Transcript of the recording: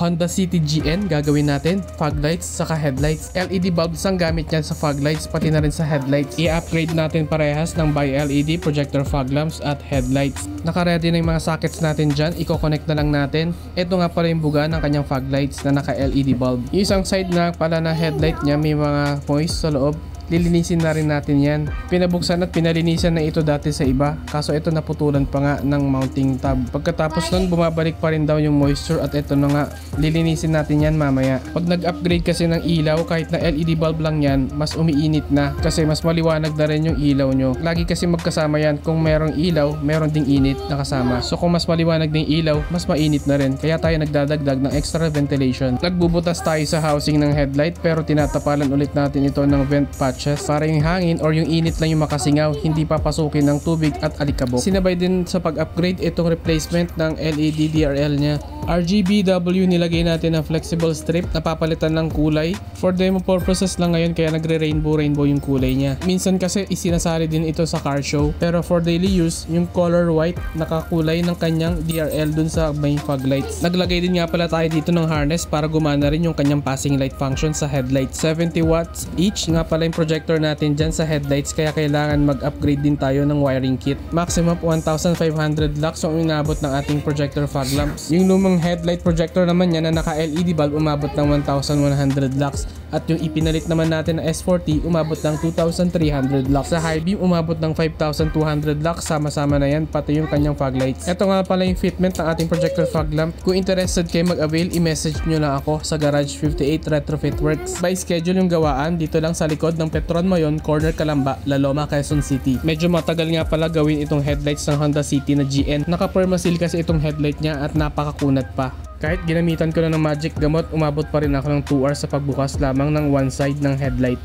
Honda City GN gagawin natin, fog lights saka headlights. LED bulbs ang gamit niyan sa fog lights pati na rin sa headlights. I-upgrade natin parehas ng by LED projector fog lamps at headlights. Naka-ready na yung mga sockets natin dyan, i-connect na lang natin. Ito nga pala yung buga ng kanyang fog lights na naka-LED bulb. Yung isang side na pala na headlight niya may mga moist sa loob. Lilinisin na rin natin yan. Pinabuksan at pinalinisan na ito dati sa iba, kaso ito naputulan pa nga ng mounting tab. Pagkatapos nun bumabalik pa rin daw yung moisture at ito na nga, lilinisin natin yan mamaya. Pag nag-upgrade kasi ng ilaw, kahit na LED bulb lang yan, mas umiinit na kasi mas maliwanag na rin yung ilaw nyo. Lagi kasi magkasama yan, kung merong ilaw, meron ding init na kasama. So kung mas maliwanag din ilaw, mas mainit na rin. Kaya tayo nagdadagdag ng extra ventilation. Nagbubutas tayo sa housing ng headlight pero tinatapalan ulit natin ito ng vent patch para yung hangin or yung init lang yung makasingaw, hindi papasukin ng tubig at alikabok. Sinabay din sa pag-upgrade itong replacement ng LED DRL niya. RGBW nilagay natin ng flexible strip, napapalitan ng kulay. For demo purposes lang ngayon kaya nagre-rainbow yung kulay niya. Minsan kasi isinasali din ito sa car show, pero for daily use, yung color white nakakulay ng kanyang DRL dun sa main fog lights. Naglagay din nga pala tayo dito ng harness para gumana rin yung kanyang passing light function sa headlight. 70 watts each nga pala yung projector natin dyan sa headlights kaya kailangan mag-upgrade din tayo ng wiring kit. Maximum 1,500 lux ang inabot ng ating projector fog lamps. Yung lumang headlight projector naman yan na naka-LED bulb umabot ng 1,100 lux at yung ipinalit naman natin na S40 umabot ng 2,300 lux. Sa high beam umabot ng 5,200 lux, sama-sama na yan pati yung kanyang fog lights. Ito nga pala yung fitment ng ating projector fog lamp. Kung interested kayo mag-avail, i-message nyo lang ako sa Garage 58 Retrofit Works. By schedule yung gawaan dito lang sa likod ng Petron Mayon, corner Calamba, La Loma, Quezon City. Medyo matagal nga pala gawin itong headlights ng Honda City na GN. Naka-permaseal kasi itong headlight niya at napakakunat pa. Kahit ginamitan ko na ng magic gamot, umabot pa rin ako ng 2 hours sa pagbukas lamang ng one side ng headlight.